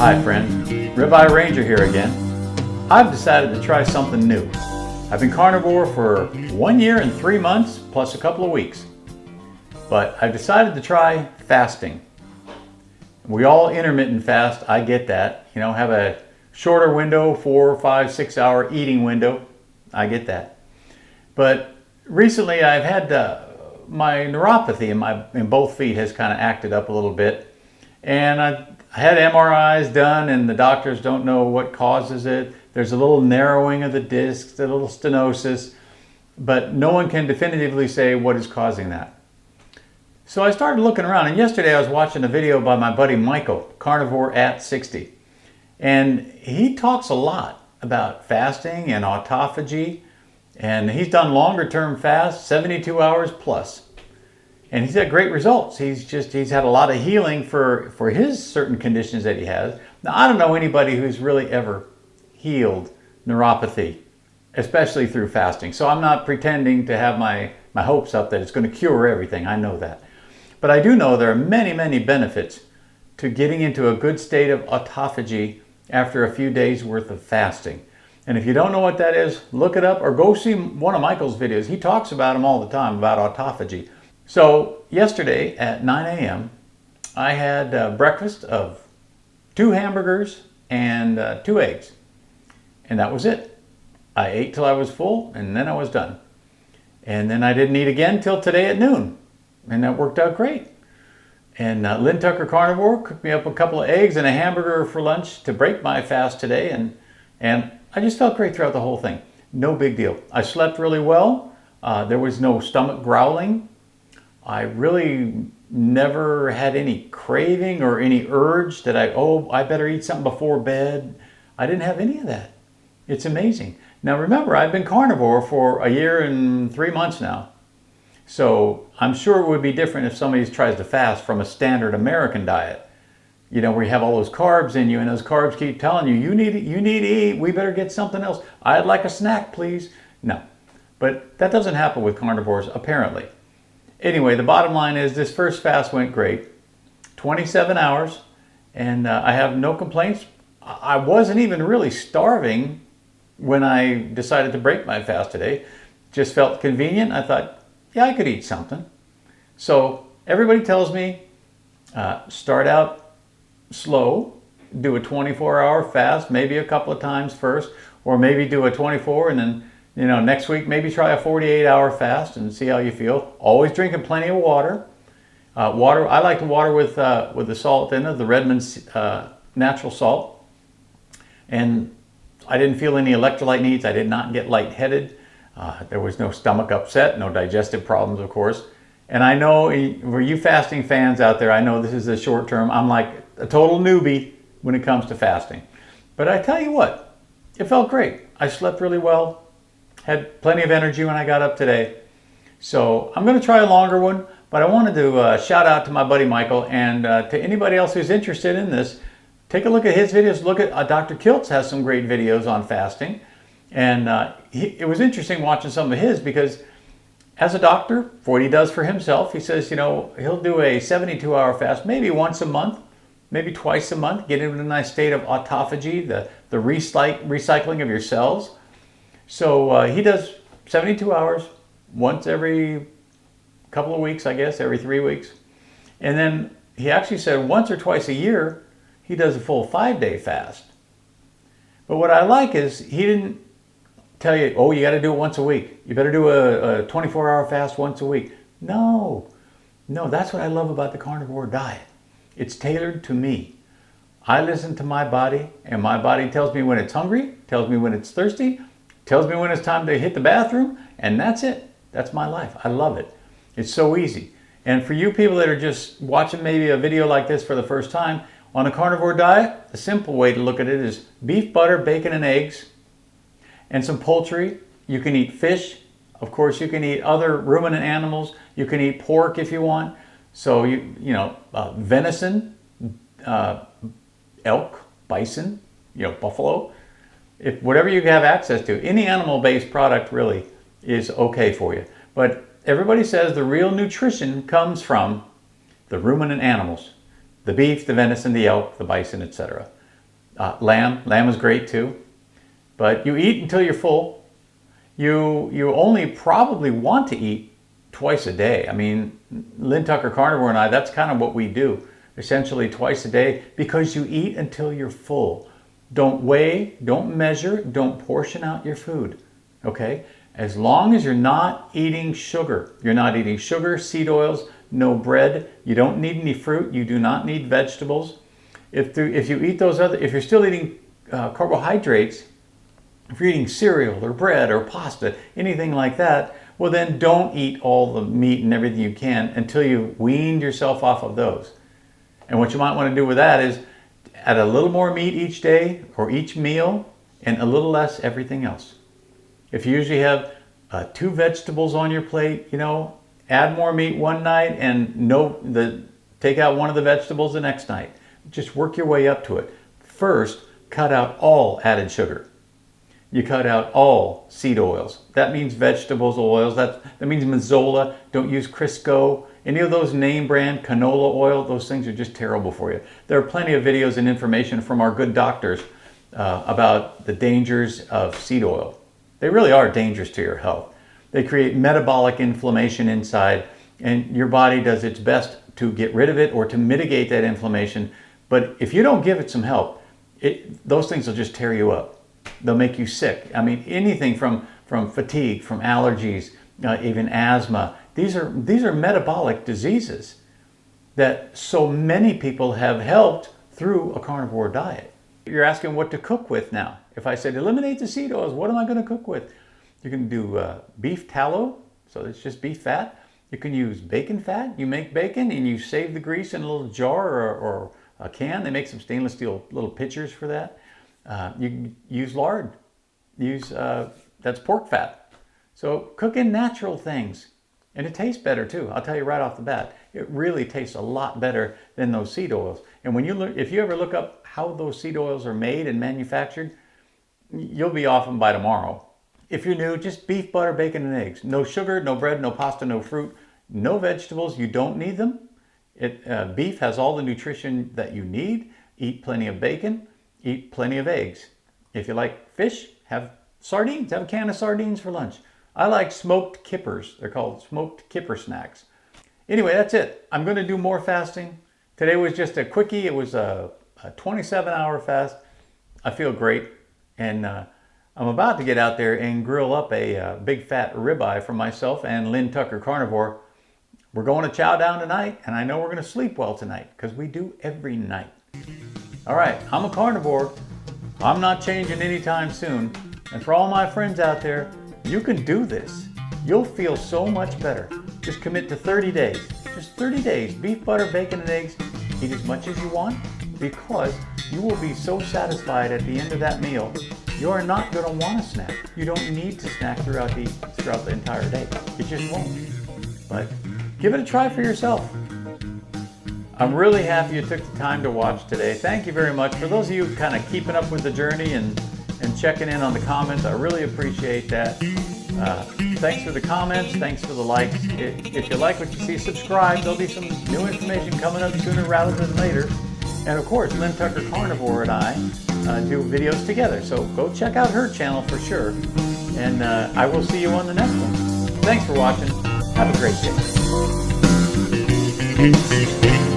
Hi friends, Ribeye Ranger here again. I've decided to try something new. I've been carnivore for 1 year and 3 months plus a couple of weeks. But I've decided to try fasting. We all intermittent fast, I get that. You know, have a shorter window, 4, 5, 6 hour eating window. I get that. But recently I've had my neuropathy in both feet has kind of acted up a little bit. And I had MRIs done and the doctors don't know what causes it. There's a little narrowing of the discs, a little stenosis, but no one can definitively say what is causing that. So I started looking around, and yesterday I was watching a video by my buddy Michael, Carnivore at 60. And he talks a lot about fasting and autophagy, and he's done longer term fasts, 72 hours plus. And he's had great results. He's had a lot of healing for his certain conditions that he has. Now, I don't know anybody who's really ever healed neuropathy, especially through fasting. So I'm not pretending to have my hopes up that it's going to cure everything. I know that. But I do know there are many, many benefits to getting into a good state of autophagy after a few days worth of fasting. And if you don't know what that is, look it up or go see one of Michael's videos. He talks about them all the time, about autophagy. So yesterday at 9 a.m., I had breakfast of 2 hamburgers and 2 eggs. And that was it. I ate till I was full and then I was done. And then I didn't eat again till today at noon. And that worked out great. And Lynn Tucker Carnivore cooked me up a couple of eggs and a hamburger for lunch to break my fast today. And I just felt great throughout the whole thing. No big deal. I slept really well. There was no stomach growling. I really never had any craving or any urge that I better eat something before bed. I didn't have any of that. It's amazing. Now remember, I've been carnivore for 1 year and 3 months now. So I'm sure it would be different if somebody tries to fast from a standard American diet. You know, where you have all those carbs in you and those carbs keep telling you, you need to eat, we better get something else. I'd like a snack, please. No, but that doesn't happen with carnivores, apparently. Anyway, the bottom line is this first fast went great. 27 hours, and I have no complaints. I wasn't even really starving when I decided to break my fast today. Just felt convenient. I thought, yeah, I could eat something. So everybody tells me, start out slow, do a 24-hour fast, maybe a couple of times first, or maybe do a 24 and then, you know, next week maybe try a 48-hour fast and see how you feel. Always drinking plenty of water. Water. I like the water with the salt in it, the Redmond's natural salt. And I didn't feel any electrolyte needs. I did not get lightheaded. There was no stomach upset, no digestive problems, of course. And I know for you fasting fans out there, I know this is a short term. I'm like a total newbie when it comes to fasting. But I tell you what, it felt great. I slept really well, had plenty of energy when I got up today. So I'm going to try a longer one, but I wanted to shout out to my buddy Michael and to anybody else who's interested in this. Take a look at his videos. Look at Dr. Kiltz has some great videos on fasting. And it was interesting watching some of his because as a doctor, for what he does for himself, he says, you know, he'll do a 72-hour fast, maybe once a month, maybe twice a month, get into a nice state of autophagy, the recycling of your cells. So he does 72 hours, once every couple of weeks, I guess, every 3 weeks. And then he actually said once or twice a year, he does a full 5-day fast. But what I like is he didn't tell you, oh, you got to do it once a week. You better do a 24-hour fast once a week. No, that's what I love about the carnivore diet. It's tailored to me. I listen to my body, and my body tells me when it's hungry, tells me when it's thirsty, tells me when it's time to hit the bathroom, and that's it. That's my life. I love it. It's so easy. And for you people that are just watching maybe a video like this for the first time, on a carnivore diet, the simple way to look at it is beef, butter, bacon, and eggs, and some poultry. You can eat fish. Of course, you can eat other ruminant animals. You can eat pork if you want. So, venison, elk, bison, buffalo. Whatever you have access to, any animal-based product really is okay for you. But everybody says the real nutrition comes from the ruminant animals, the beef, the venison, the elk, the bison, etc. Lamb is great too. But you eat until you're full. You only probably want to eat twice a day. I mean, Lynn Tucker Carnivore and I, that's kind of what we do. Essentially twice a day, because you eat until you're full. Don't weigh, don't measure, don't portion out your food, okay? As long as you're not eating sugar. You're not eating sugar, seed oils, no bread. You don't need any fruit. You do not need vegetables. If you eat those if you're still eating carbohydrates, if you're eating cereal or bread or pasta, anything like that, well then don't eat all the meat and everything you can until you've weaned yourself off of those. And what you might want to do with that is add a little more meat each day or each meal and a little less everything else. If you usually have 2 vegetables on your plate, add more meat one night and take out one of the vegetables the next night. Just work your way up to it. First, cut out all added sugar. You cut out all seed oils. That means vegetables oils. That means Mazola. Don't use Crisco. Any of those name brand canola oil, those things are just terrible for you. There are plenty of videos and information from our good doctors about the dangers of seed oil. They really are dangerous to your health. They create metabolic inflammation inside, and your body does its best to get rid of it or to mitigate that inflammation. But if you don't give it some help, those things will just tear you up. They'll make you sick. I mean, anything from fatigue, from allergies, even asthma. These are metabolic diseases that so many people have helped through a carnivore diet. You're asking what to cook with now. If I said eliminate the seed oils, what am I going to cook with? You can do beef tallow, so it's just beef fat. You can use bacon fat. You make bacon and you save the grease in a little jar or a can. They make some stainless steel little pitchers for that. You can use lard. That's pork fat. So cook in natural things. And it tastes better too. I'll tell you right off the bat. It really tastes a lot better than those seed oils. And if you ever look up how those seed oils are made and manufactured, you'll be off them by tomorrow. If you're new, just beef, butter, bacon, and eggs. No sugar, no bread, no pasta, no fruit, no vegetables. You don't need them. Beef has all the nutrition that you need. Eat plenty of bacon. Eat plenty of eggs. If you like fish, have sardines. Have a can of sardines for lunch. I like smoked kippers. They're called smoked kipper snacks. Anyway, that's it. I'm going to do more fasting. Today was just a quickie. It was a 27-hour fast. I feel great. And I'm about to get out there and grill up a big fat ribeye for myself and Lynn Tucker Carnivore. We're going to chow down tonight, and I know we're going to sleep well tonight because we do every night. All right, I'm a carnivore. I'm not changing anytime soon. And for all my friends out there, you can do this. You'll feel so much better. Just commit to 30 days. Just 30 days. Beef, butter, bacon, and eggs. Eat as much as you want because you will be so satisfied at the end of that meal. You are not going to want to snack. You don't need to snack throughout the entire day. You just won't. But give it a try for yourself. I'm really happy you took the time to watch today. Thank you very much. For those of you kind of keeping up with the journey and checking in on the comments, I really appreciate that. Thanks for the comments. Thanks for the likes. If you like what you see, subscribe. There'll be some new information coming up sooner rather than later. And of course, Lynn Tucker Carnivore and I do videos together. So go check out her channel for sure. And I will see you on the next one. Thanks for watching. Have a great day.